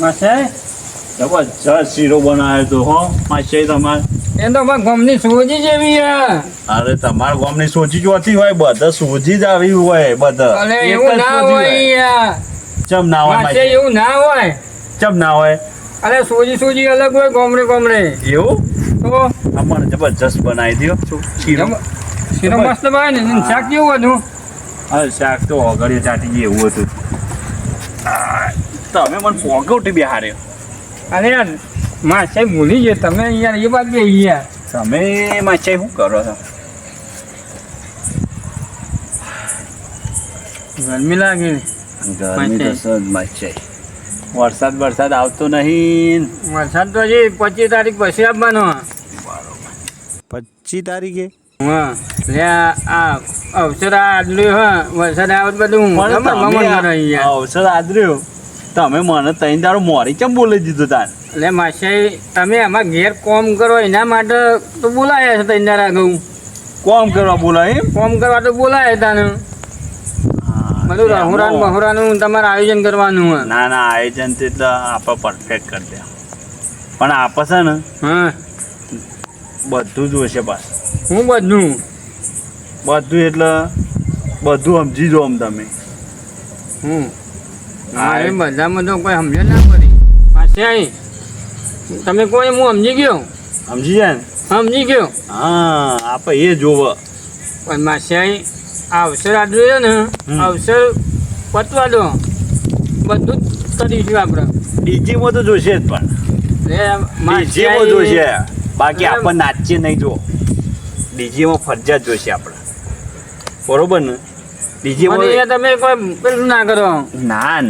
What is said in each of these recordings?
માસે જબરજસ્ત શીરો બનાવ્યો તો હો માસી તમારે. એ તો અમારા ગામની સોજી જેવી હે. અરે તમારા ગામની સોજી જોતી હોય બધા સોજી જ આવી હોય બધા. અલે એક એવું જ ના સોજી હોય યાર. ચમ ના હોય માસે માસી? એવું ના હોય. ચમ ના હોય અરે સોજી અલગ હોય ગોમડે એવું? તો અમારે જબરજસ્ત બનાવી દો શીરો. શીરો મસ્ત બને ને એનું શાક કેવું હતું? હા શાક તો ઓગળીએ ચાટી ગઈ એવું હતું. તમે મને પોગવટી બિહાર્યો. અરે યાર માસે ભૂલી ગયો તમે યાર એ વાત બે યાર. તમે માચે શું કરો છો? ગરમી લાગે ને. ગરમી તો સજ માચે. વરસાદ આવતો નહીં. વરસાદ તો હજી 25 તારીખ પછી આવવાનો. 25 તારીખે? હા લે આ અવસર આદલ્યું હા વરસાદ આવે બધું અવસર આદર્યો તમે મને ત્રણ દાડો મોરી કેમ બોલી દીધું તાર? એટલે માસી તમે આમાં ઘેર કોમ કરો એના માટે તો બોલાયા છે ત્રણ દાડા ઘઉં કોમ કરવા બોલાય એમ? કોમ કરવા તો બોલાયા તાને બધું બહુરાનું તમારે આયોજન કરવાનું હોય. ના આયોજન તો એટલે આપણે પરફેક્ટ કરી દે પણ આપે છે ને હા બધું જોશે પાસ. હું બધું એટલે બધું સમજી જો આમ તમે. હા એ બધામાં તો કોઈ સમજે ના પડી પાસે આવી તમે કોઈ હું સમજી ગયો. સમજી જાય ને? સમજી ગયો. હા આપણે એ જોવે પણ માસે આવી આ અવસર આદર્યો ને અવસર પતવા દો બધું જ કરીશું આપણે. ડીજીમાં તો જોશે જ પણ ડીજીમાં જોશે બાકી આપણે નાચીએ નહીં જો. ડીજીમાં ફરજિયાત જોશે આપણે બરોબર ને? ડીજીમાં તમે કોઈ પેલું ના કરો.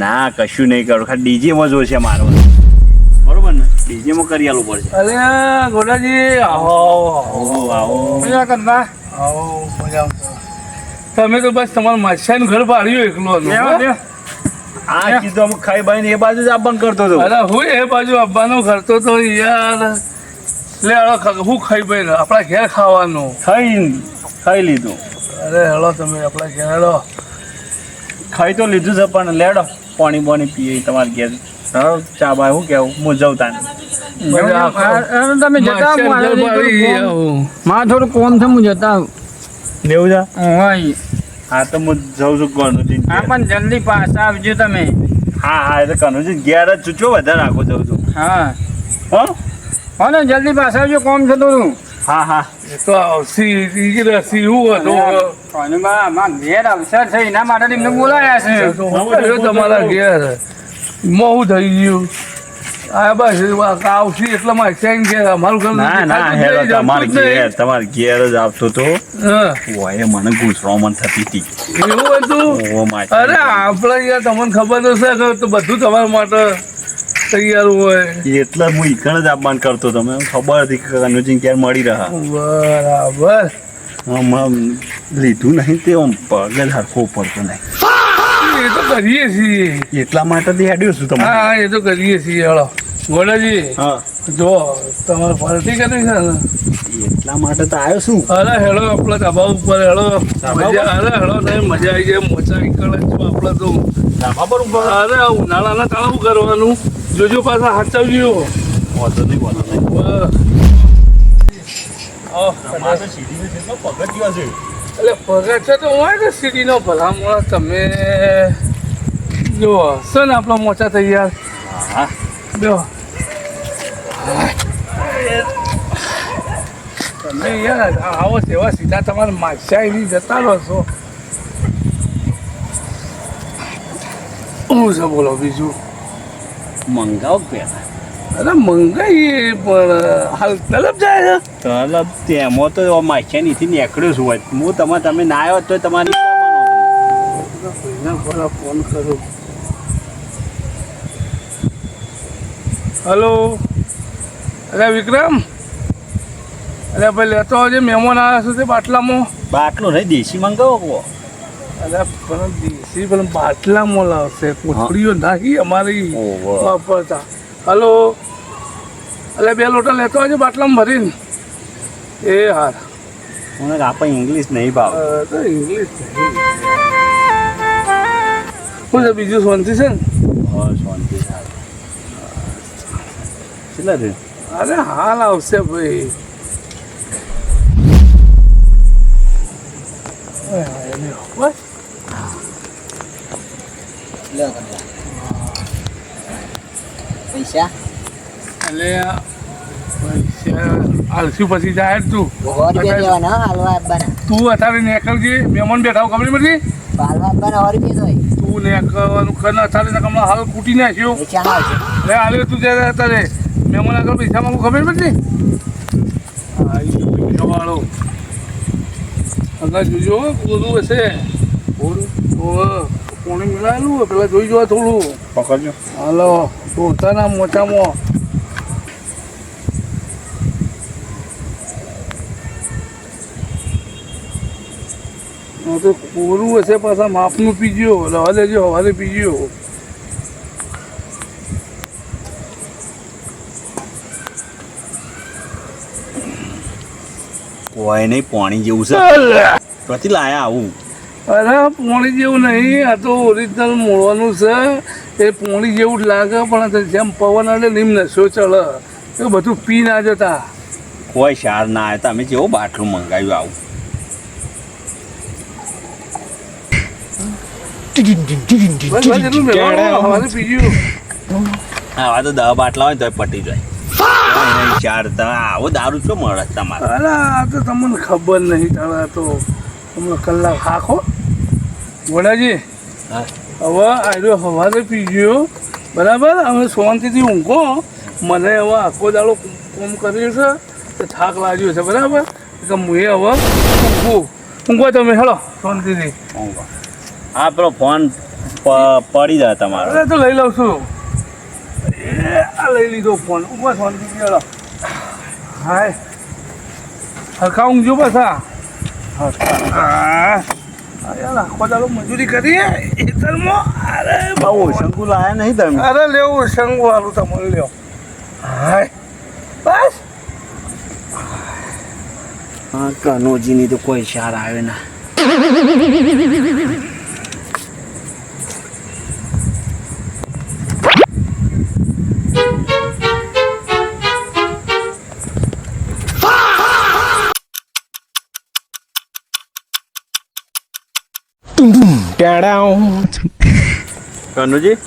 ના કશું નહીં કરું ખાલી ડીજીમાં જોશે મારો બરોબર ને? ડીજીમાં કરી આલું પડશે. અરે ગોડાજી આવો મજા કરવા આવો મજા તમે તો બસ તમારું માછાનું ઘર પાડ્યું એકલો. આ કીધું અમુક ખાઈ બાઈ ને એ બાજુ જ આપણ કરતો હતો. અરે હું એ બાજુ આવવાનો કરતો તો યાર. લે હળો હું ખાઈ ભાઈ આપણા ઘેર ખાવાનું ખાઈ લીધું. અરે હળો તમે આપણા ઘેર હળો ખાઈ તો લીધું છે પણ લેડો પાણી બોણી પીએ તમારે ઘેર. ચા બા શું કેવું હું જઉં તાને. તમે જતા મારે થોડું કોમ છે હું જતા આવું. લેવું છે? હોય હા તો હું જઉં છું કનુજી. હા પણ જલ્દી પાછા આવજો તમે. હા એટલે કનુજી ઘેર જ ચૂચો વધારે રાખો જઉં છું. હા હો ને જલ્દી પાછા આવજો કોમ છે થોડું. હા એ તો આવશી રસી હું હતો ઘેર અવસર છે એના માટે એમને બોલાયા છે. તમારા ઘેર મોહું થઈ ગયું આ બસ આવશી એટલે માછાઈ ઘેર અમારું ઘર ના હેલો તમારે ઘેર જ આવતો તો હા મને ગુસરામણ થતી હતી. એવું હતું? અરે આપણે યાર તમને ખબર તો છે કે બધું તમારા માટે તૈયાર હોય એટલે હું ઈકણ જ આપવાન કરતો તમે ખબર હતી કે કનુજી ક્યારે મળી રહ્યા. બરાબર લીધું નહીં તે આમ પગ જ હરખો પડતો નહીં. એ તો કરીએ છીએ એટલા માટે જ હેડ્યો છું તમે. હા એ તો કરીએ છીએ હળો ગોડાજી. હા જો તમારે પાર્ટી કરવી છે ને એટલા માટે તો આવ્યો છું. અરે હેડો આપણે ધાબા ઉપર હેડો અરે હેડો તમે મજા આવી જાય મોચા નીકળે છો આપણે તો ધાબા પર ઉપર. અરે ઉનાળાના કાળું કરવાનું જોજો પાછા હાચવજો. વાંધો નહીં પગથિયા છે. એટલે પગાર છે તો હોય ને સીડીનો ભલામણ તમે જો હશે ને આપણો મોચા તૈયાર. હા જો તમે યાર આવો સેવા સીધા તમારે માછાઈ જતા રહો છો. શું છે બોલો બીજું? મંગાવો પેલા. અરે મંગાઈએ પણ હાલ તલબ જાય છે. તલબ તેમાં તો માછાનીથી નીકળ્યો છું હોય તમે ના આવ્યો તો તમારી ફોન કરું. હલો અરે વિક્રમ અરે ભાઈ લેતો આવજે મહેમાન આવ્યા છે તે બાટલામાં. બાટલો નહીં દેશી મંગાવો. અરે પણ દેશી પણ બાટલામાં લાવશે કોથળીઓ નાખી અમારી વાપરતા. હલો અરે 2 લોટા લેતો આવજે બાટલામાં ભરીને. એ હાર મને આપણે ઇંગ્લિશ નહીં ભાવ. તો ઇંગ્લિશ નહીં શું છે બીજું શાંતિ છે ને? શાંતિ. કેટલા રે અરે હાલ આવશે ભાઈ. બસ પૈસા એટલે પૈસા આલસી પછી જાય તું. ₹100 લેવાના હાલવા આપવાના. તું અત્યારે નીકળજે, મહેમાન બેઠા હોય ખબર નથી. હાલવા આપવાના ₹100 હોય. તું નીકળવાનું કર અત્યારે ને હમણાં હાલ કૂટી નાખ્યો. પૈસા ના આવશે. અરે હાલે તું જ્યારે અત્યારે મહેમાન આગળ પૈસા માંગુ ખબર નથી. વાળો આગળ જોજો બધું હશે. પાણી મિલાયેલું હોય પેલા જોઈ જોવા થોડું. પકડજો. હાલો પોતાના મોચામાં તો કોરું હશે પાછા માપનું પીજો. રવા દેજો હવારે પીજો. કોઈ નહીં પાણી જેવું છે ક્યાંથી લાયા આવું અરે પોણી જેવું નહીં, આ તો ઓરિજિનલ મોળવાનું છે. એ પોણી જેવું જ લાગે પણ જેમ પવન એટલે લીમ નશો ચડે એ બધું પી ના જતા. કોઈ શાર ના આવે તમે જેવો બાટલું મંગાવ્યું આવું હવારે પીજો. આવા તો 10 બાટલા હોય તો પટી જાય કોઈ નહીં શાર તમે આવો દારૂ શું મળે તમારે અરે આ તો તમને ખબર નહીં. તારા તો તમે કલાક હાખો વડાજી. હા. હવે આર્યો હવારે પીજો બરાબર. હવે શાંતિથી ઊંઘો. મને હવે આખો દાડો કોમ કર્યું છે તો થાક લાગ્યો છે બરાબર. એટલે હું હવે ઊંઘો તમે હેલો શાંતિથી. હા પેલો ફોન પડી જાય તમારો અરે તો લઈ લઉં છું. એ આ લઈ લીધો ફોન. ઊંઘો શાંતિથી હેલો. હાય હરખા ઊંઘજો પાછા. આખો દાડો મજૂરી કરીએ ખેતરમાં. અરે બહુ શંકુ લાયા નહીં તમે અરે લેવું શંકુ વાળું તમને લ્યો. હાય બસ હા કનોજીની તો કોઈ શાર આવે ના કનુજી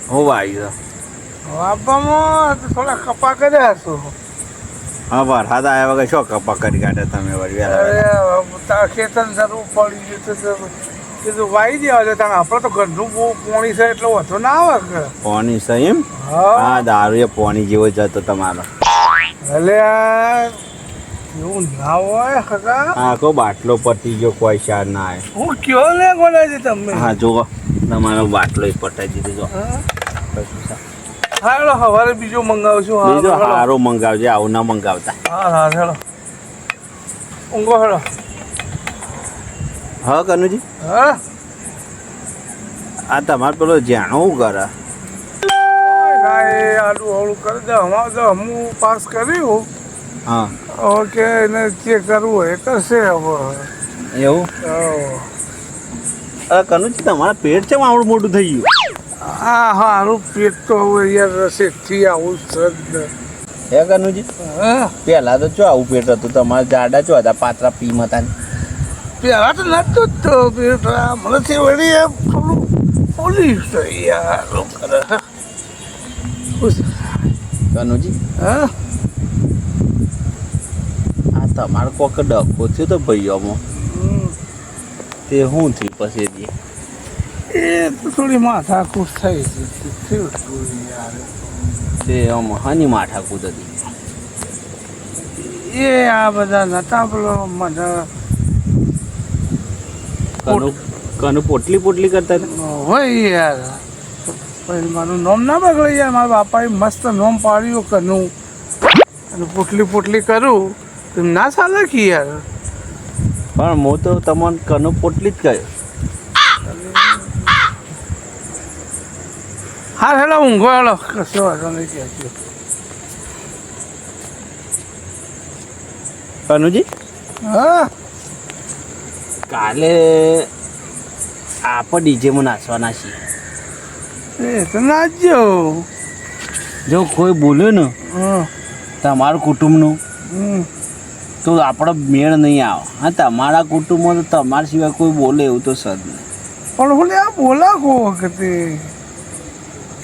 હું આવી ગયો વાપવામાં તો થોડા કપા કર્યા છું. હા વરસાદ આવ્યા વગર શું કપા કરી કાઢે તમે વળી વહેલા અરે તારા ખેતર જરૂર પડી ગયું તો કીધું વાઈ દેવા છે. તારે આપણે તો ઘરનું બહુ પોણી છે એટલે વધુ ના આવે કે. પોણી છે એમ હા હા દારૂ એ પોણી જેવો જ હતો તમારો એટલે આ એવું ના હોય હકા. આખો બાટલો પતી ગયો કોઈ શાર ના આવે હું કયો ને ગોળાજી તમે. હા જુઓ તમારો બાટલો પટાઈ દીધો હા હેલો સવારે બીજો મંગાવશું. બીજો હા સારો મંગાવજે આવું ના મંગાવતા હા હા હેલો ઊંઘો હેલો. હા કનુજી હા આ તમારે પેલો જાણો શું કરે આડું હળું કરી દે. અમારે તો હું પાસ કર્યું. હા હવે કે એને જે કરવું હોય એ કરશે હવે. એવું અરે કનુજી તમારા પેટ છે આવડું મોટું થઈ ગયું હા હારું પેટ તો હવે યાર રસેથી આવું જ હે કનુજી હા પહેલા તો ચો આવું પેટ હતું તમારે જાડા ચો હતા પાતળા પીમ હતા પેલા તો નતું જ તો પેટ. હમણાંથી વળી એમ થોડું બોલી છે યાર કરે. કનુજી હા આ તમારો કોક ડખો થયો તો ભાઈઓમાં તે શું થયું પછી એ તો થોડી માથા ખુશ થઈ છે યાર. તે આમ હાની માઠાકૂટ હતી એ આ બધા નતા પેલો મને કનુ પોટલી પોટલી કરતા હતા હોય યાર. પછી મારું નામ ના બગડે યાર. મારા બાપાએ મસ્ત નામ પાડ્યું કનું અને પોટલી પોટલી કરું તો ના ચાલે કે યાર. પણ હું તો તમને કનુ પોટલી જ કહ્યું હા હેલો ઊંઘો હેલો કશો વાંધો નહીં કહેજો. કનુજી હા કાલે આપણે ડીજેમાં નાચવાના છીએ એ તો નાચજો. જો કોઈ બોલ્યું ને હમ તમારું કુટુંબનું હમ. તો આપણો મેળ નહીં આવે. હા, તમારા કુટુંબમાં તો તમારા સિવાય કોઈ બોલે એવું તો સદ નહીં. પણ હું લે બોલા કો વખતે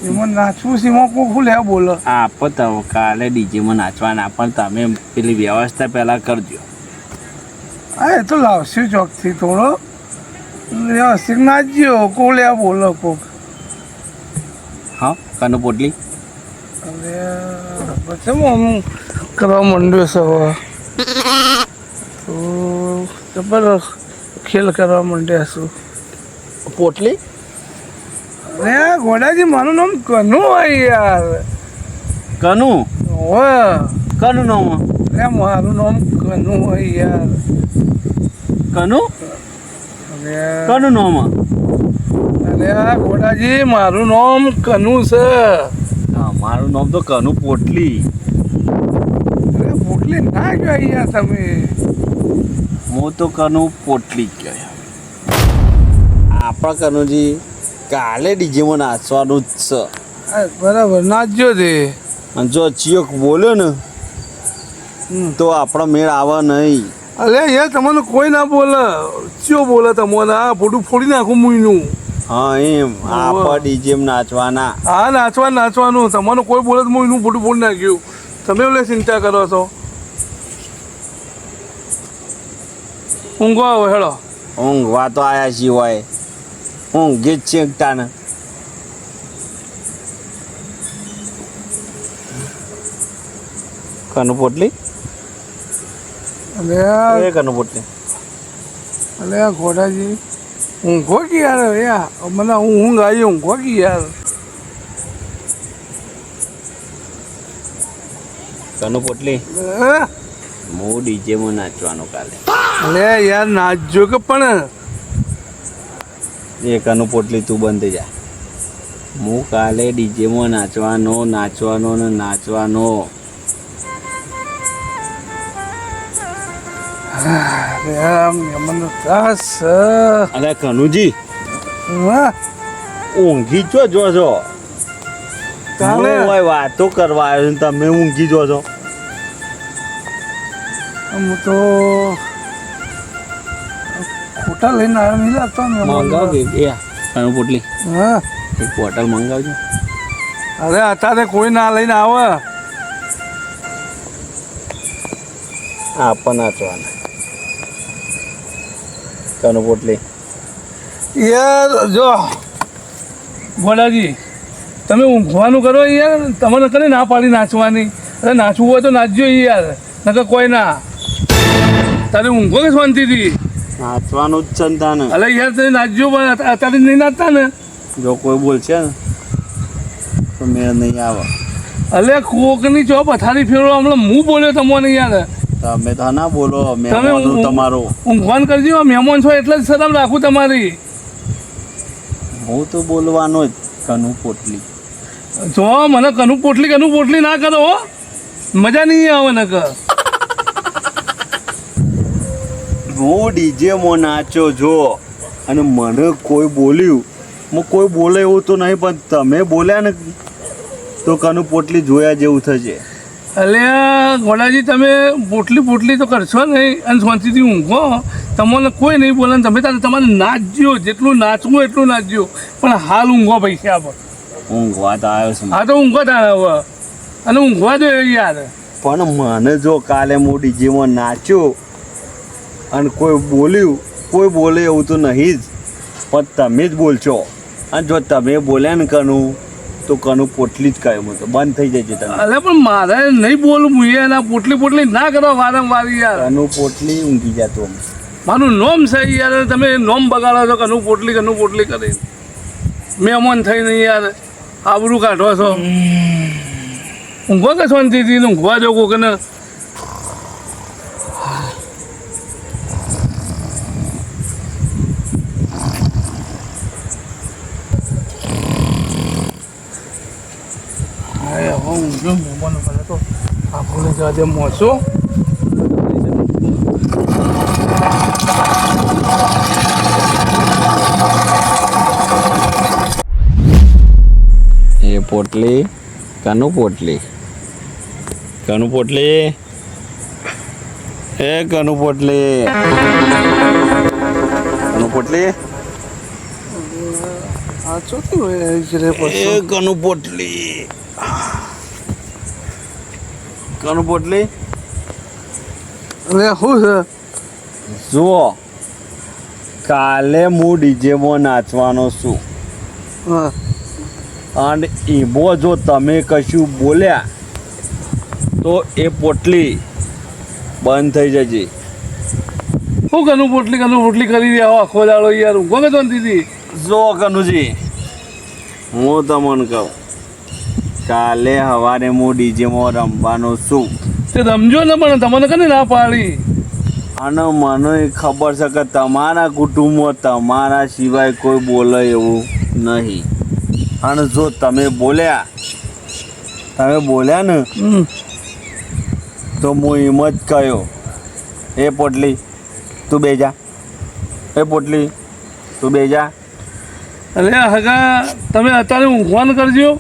એમાં નાચવું છે એમાં કોઈ હું લે બોલો. આપો તો કાલે ડીજેમાં નાચવાના પણ તમે પેલી વ્યવસ્થા પહેલાં કરજો. હા એ તો લાવશે ચોકથી થોડો વ્યવસ્થિત નાચજો કોઈ લે બોલો કોક. હા, કનો પોટલી હવે પછી હું કરવા માંડ્યો છે હવે તો જબર ખેલ કરવા માંડ્યા છું. પોટલી અરે ઘોડાજી મારું નામ કનુ હોય યાર. કનું હોય કનું નામ અરે મારું નામ કનુ હોય યાર. કનું અરે કનું નામ અરે ઘોડાજી મારું નામ કનુ છે. હા, મારું નામ તો કનું પોટલી. અરે પોટલી ના ગયો યાર તમે. હું તો કનું પોટલી જ કહેવાય. આપણા કનુજી કાલે ડીજેમાં નાચવાનું જ છે. હા, બરાબર નાચજો તે. અને જો ચિયોક બોલ્યો ને તો આપણો મેળ આવે નહીં. અરે યાર તમને કોઈ ના બોલે. ચિયો બોલે તમને? આ ફોટું ફોડી નાખું મુઈનું. હા, એમ આપણા ડીજેમાં નાચવાના. હા નાચવાનું તમને કોઈ બોલે તો મુઈનું ફોટું ફોડી નાખ્યું. તમે ઓલે ચિંતા કરો છો. ઊંઘો આવો હેડો. ઊંઘવા તો આયા સિવાય ઊંઘી જ ચેકતા ને. કનું પોટલી અરે એ કનું પોટલી અરે ઘોડાજી ઊંઘો કે યાર યાર મને ઊંઘ આવી ઊંઘો કે યાર. કનું પોટલી હે? હું ડીજેમાં નાચવાનું કાલે. અરે યાર નાચજો કે પણ એ કનું પોટલી તું બંધ થઈ જા. હું કાલે ડીજેમાં નાચવાનો ને નાચવાનો. અરે મને ત્રાસ છે. અરે કનુજી હા ઊંઘી જો છો. તાલે હું વાતો કરવા આવ્યો છું, તમે ઊંઘી જો છો. હું તો ખોટા લઈને આવ્યો નહીં લાગતો ને મંગાવ કે એ કનું પોટલી હા. એક બોટલ મંગાવજો. અરે અત્યારે કોઈ ના લઈને આવે. આપણ નાચવાના કનું પોટલી. યાર જો ભોલાજી તમે ઊંઘવાનું કરો યાર. તમને કરે ના પાડી નાચવાની. અરે નાચવું હોય તો નાચજો યાર નકર કોઈ ના. તારે ઊંઘો કે શાંતિથી? નાચવાનું જ છે ને તાને. અરે યાર તમે નાચજો પણ અત્યારે નહીં નાચતા ને. જો કોઈ બોલશે ને તો મેળ નહીં આવે. અલે કોકની ચો પથારી ફેરવો હમણાં હું બોલ્યો તમને યાર. તમે તો ના બોલો તમે મહેમાનો તમારો. ઊંઘવાન કરજો. મહેમાન છો એટલે જ શરમ રાખું તમારી. હું તો બોલવાનો જ કનું પોટલી. જો મને કનું પોટલી ના કરો હો. મજા નહીં આવે નકર. હું ડીજેમાં નાચો જો અને મને કોઈ બોલ્યું હું કોઈ બોલે એવું તો નહીં પણ તમે બોલ્યા ને તો કનું પોટલી જોયા જેવું થશે. અલ્યા ઘોડાજી તમે પોટલી તો કરશો નહીં અને શાંતિથી ઊંઘો. તમને કોઈ નહીં બોલે ને તમે તમારે નાચજો. જેટલું નાચવું એટલું નાચજો પણ હાલ ઊંઘો પૈસા પર. ઊંઘવા તો આવ્યો છું હા તો ઊંઘો તારે હવે. અને ઊંઘવા દો યાર. પણ મને જો કાલે હું ડીજેમાં નાચ્યો અને કોઈ બોલે એવું તો નહીં જ પણ તમે જ બોલશો. અને જો તમે બોલ્યા ને કનું તો કનું પોટલી જ કહ્યું હું તો બંધ થઈ જાય છે તમે. અરે પણ મારે નહીં બોલું હું એના પોટલી ના કરો વારંવાર યાર. કનું પોટલી ઊંઘી જતો. મારું નોમ છે યાર. તમે નોમ બગાડો છો કનું પોટલી કરી. મહેમાન થઈને યાર આબરૂ કાઢો છો. ઊંઘો કે શાંતિથી ઊંઘવા દો કોકને. ઊંઘ્યો મહેમાનો કરે તો આપણને જવા દે મોસો. પોટલી કનું પોટલી એ કનું પોટલી આ ચોથી હોય છે રે એ પછી કનું પોટલી અરે શું છે જુઓ કાલે હું ડીજેમાં નાચવાનો છું હા અને એમાં જો તમે કશું બોલ્યા તો એ પોટલી બંધ થઈ જશે. શું કનું પોટલી કરી રહ્યા આખો દાડો યાર ઊંઘો કે તો દીદી જો કનુજી હું તમને કહું કાલે સવારે હું ડીજેમાં રમવાનો છું તે રમજો ને પણ તમને કને ના પાડી અને મને ખબર છે કે તમારા કુટુંબમાં તમારા સિવાય કોઈ બોલે એવું નહીં અને જો તમે બોલ્યા ને તો હું એમ જ કહ્યો એ પોટલી તું બેજા અરે હગા તમે અત્યારે ઊંઘવાનું કરજો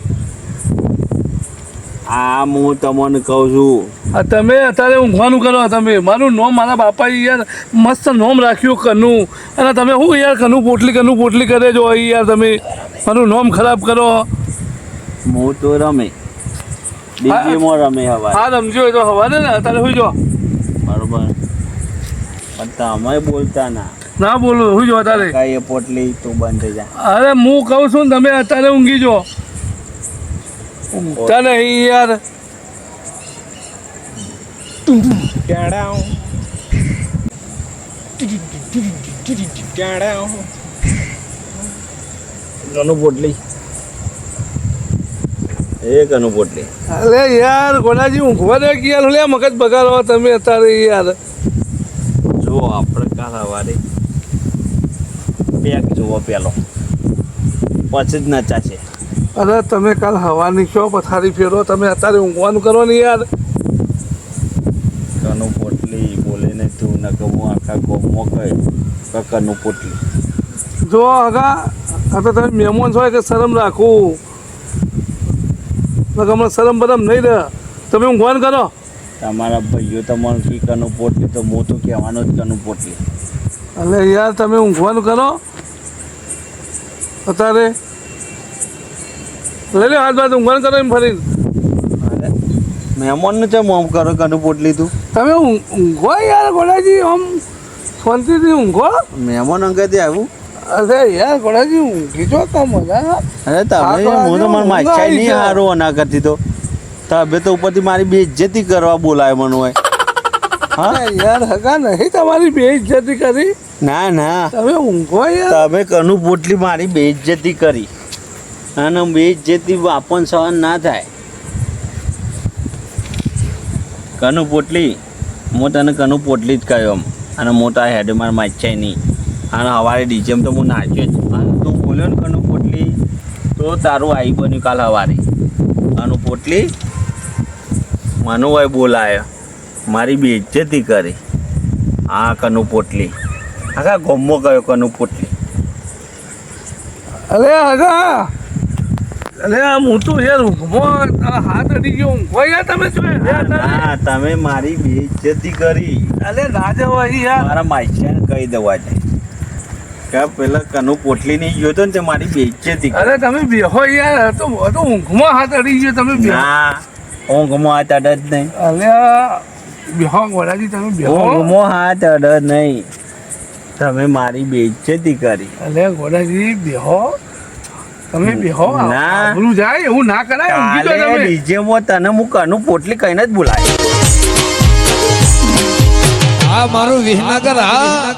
આ હું તમને કહું છું આ તમે અત્યારે ઊંઘવાનું કરો તમે મારું નોમ મારા બાપાએ યાર મસ્ત નોમ રાખ્યું કનું અને તમે શું યાર કનું પોટલી કરે જો યાર તમે મારું નોમ ખરાબ કરો હું તો રમે ડીજેમાં રમે હવા હા રમજો એ તો હવાને ને અત્યારે સુઈ જાઓ બરોબર પણ તમે બોલતા ના બોલો સુઈ જાઓ અત્યારે કાંઈ એ પોટલી તું બંધ થઈ જા. અરે હું કહું છું ને તમે અત્યારે ઊંઘી જાઓ ઊંઘતા નહીં યાર કનું પોટલી અરે યાર ગોડાજી ઊંઘવા દે કે યાર લે મગજ બગાડો તમે અત્યારે યાર જો આપણે કાલ સવારે બેગ જુઓ પેલો પછી જ નચાશે. અરે તમે કાલ હવાની છો પથારી ફેરો તમે અત્યારે ઊંઘવાનું કરો ને યાર કનું પોટલી બોલે ને તું ન કહું આખા ગોમમાં કહે કનું પોટલી જો આગા આ તો તમે મહેમાન છો કે શરમ રાખું હમણાં શરમ બરમ નહીં રહે તમે ઊંઘવાનું કરો તમારા ભાઈઓ તમારું કી કનું પોટલી તો હું તો કહેવાનો જ કનું પોટલી. અરે યાર તમે ઊંઘવાનું કરો અત્યારે લઈ લે હાથ બાદ ઊંઘવાનું કરો એમ ફરીને અરે મહેમાનને ચમ આમ કરો કનું પોટલી તું તમે ઊંઘો યાર ગોડાજી આમ શાંતિથી ઊંઘો મહેમાન અંગેથી આવ્યું. અરે યાર ગોડાજી ઊંઘી જો તો મજા અરે તમે હું તો મારા માછા નહીં હારો ના કરતી તો તમે તો ઉપરથી મારી બેઇજ્જતી કરવા બોલાય મને હોય. હા યાર હગા નહીં તમારી બેઇજ્જતી કરી ના તમે ઊંઘો યાર તમે કનું પોટલી મારી બેઇજ્જતી કરી અને બેઇજ્જતી આપણને સહન ના થાય. કનું પોટલી હું તને કનું પોટલી જ કહ્યો આમ અને મોટા હેડે મારા માછાય નહીં અને સવારે ડીજેમ તો હું નાચ્યો જ અને તું બોલ્યો ને કનું પોટલી તો તારું આવી બન્યું કાલ સવારે કનું પોટલી મને હોય બોલાયો મારી બેઇજ્જતી કરી આ કનું પોટલી આખા ગોમો ગયો કનું પોટલી. અરે હગા અરે આમ હું તો યાર ઊંઘો હાથ અડી ગયો ઊંઘો યાર તમે શું ના તમે મારી બેઇજ્જતી કરી. અરે ના જવાય યાર મારા માઇચાને કહી દેવા છે કે પેલા કનું પોટલી નહીં ગયો તો ને તે મારી બેઇજ્જતી કરી. અરે તમે બેહો યાર તો ઊંઘમાં હાથ અડી ગયો તમે બેહો ના ઊંઘમાં હાથ અડે જ નહીં. અરે બેહો ગોડાજી તમે બેહો ઊંઘમાં હાથ અડે નહીં. તમે મારી બેઇજ્જતી કરી. અરે ગોડાજી બેહો તમે બેહો ના. આબરૂ જાય એવું ના કરાય ઊંઘી જો કાલે તમે ડીજેમાં તને હું કનું પોટલી કહીને જ બોલાય. આ મારું વિહનગર હા